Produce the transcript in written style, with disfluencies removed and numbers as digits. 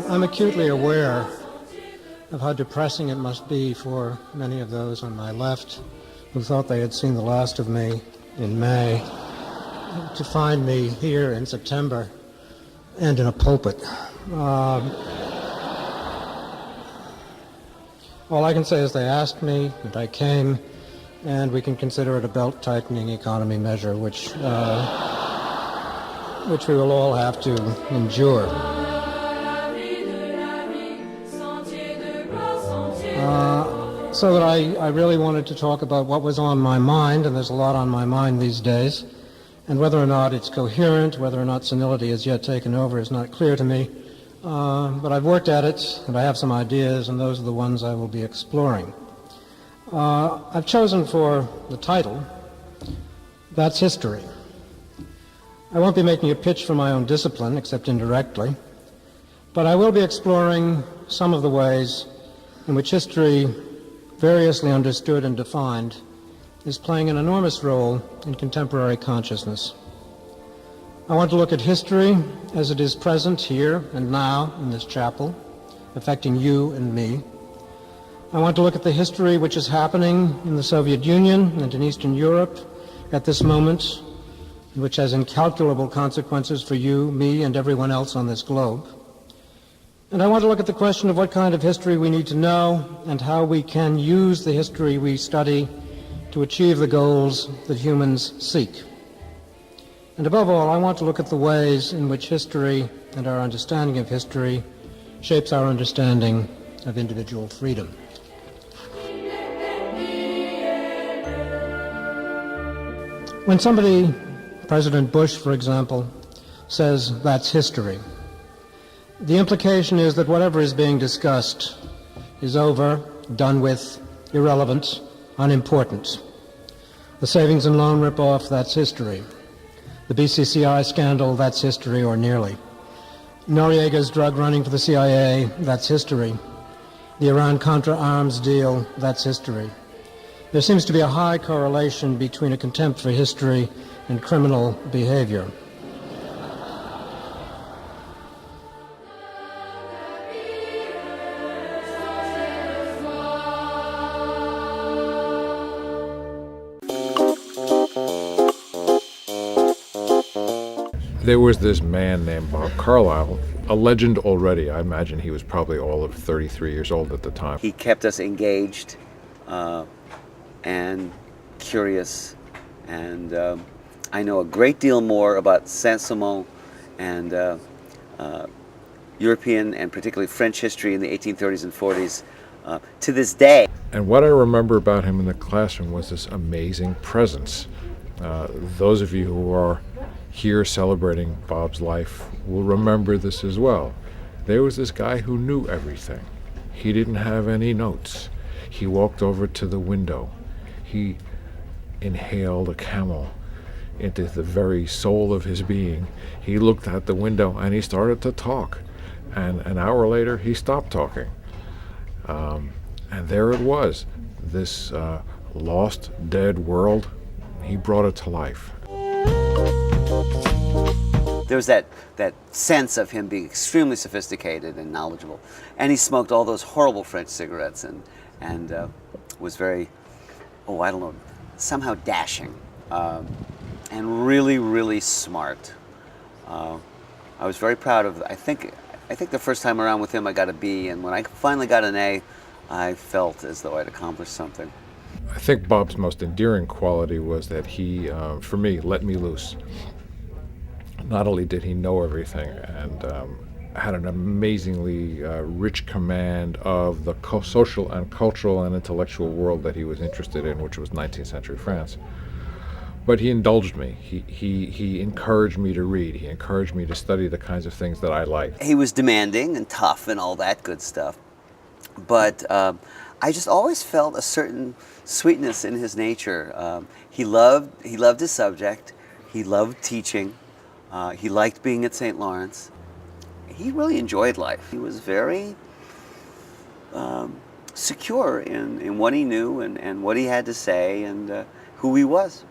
I'm acutely aware of how depressing it must be for many of those on my left who thought they had seen the last of me in May to find me here in September and in a pulpit. All I can say is they asked me, and I came, and we can consider it a belt-tightening economy measure, which we will all have to endure. So that I really wanted to talk about what was on my mind, and there's a lot on my mind these days, and whether or not it's coherent, whether or not senility has yet taken over is not clear to me. But I've worked at it, and I have some ideas, and those are the ones I will be exploring. I've chosen for the title, That's History. I won't be making a pitch for my own discipline, except indirectly, but I will be exploring some of the ways in which history, variously understood and defined, is playing an enormous role in contemporary consciousness. I want to look at history as it is present here and now in this chapel, affecting you and me. I want to look at the history which is happening in the Soviet Union and in Eastern Europe at this moment, which has incalculable consequences for you, me, and everyone else on this globe. And I want to look at the question of what kind of history we need to know and how we can use the history we study to achieve the goals that humans seek. And above all, I want to look at the ways in which history and our understanding of history shapes our understanding of individual freedom. When somebody, President Bush, for example, says that's history, the implication is that whatever is being discussed is over, done with, irrelevant, unimportant. The savings and loan ripoff, that's history. The BCCI scandal, that's history or nearly. Noriega's drug running for the CIA, that's history. The Iran-Contra arms deal, that's history. There seems to be a high correlation between a contempt for history and criminal behavior. There was this man named Bob Carlisle, a legend already. I imagine he was probably all of 33 years old at the time. He kept us engaged and curious, and I know a great deal more about Saint-Simon and European and particularly French history in the 1830s and 40s to this day. And what I remember about him in the classroom was this amazing presence. Those of you who are here celebrating Bob's life will remember this as well. There was this guy who knew everything. He didn't have any notes. He walked over to the window. He inhaled a camel into the very soul of his being. He looked out the window and he started to talk. And an hour later, he stopped talking. And there it was, this lost, dead world. He brought it to life. There was that sense of him being extremely sophisticated and knowledgeable. And he smoked all those horrible French cigarettes and was very, somehow dashing and really, really smart. I was very proud of, I think the first time around with him I got a B, and when I finally got an A, I felt as though I'd accomplished something. I think Bob's most endearing quality was that he, for me, let me loose. Not only did he know everything and had an amazingly rich command of the social and cultural and intellectual world that he was interested in, which was 19th century France, but he indulged me. He encouraged me to read. He encouraged me to study the kinds of things that I liked. He was demanding and tough and all that good stuff, but I just always felt a certain sweetness in his nature. He loved his subject. He loved teaching. He liked being at St. Lawrence. He really enjoyed life. He was very secure in what he knew and what he had to say and who he was.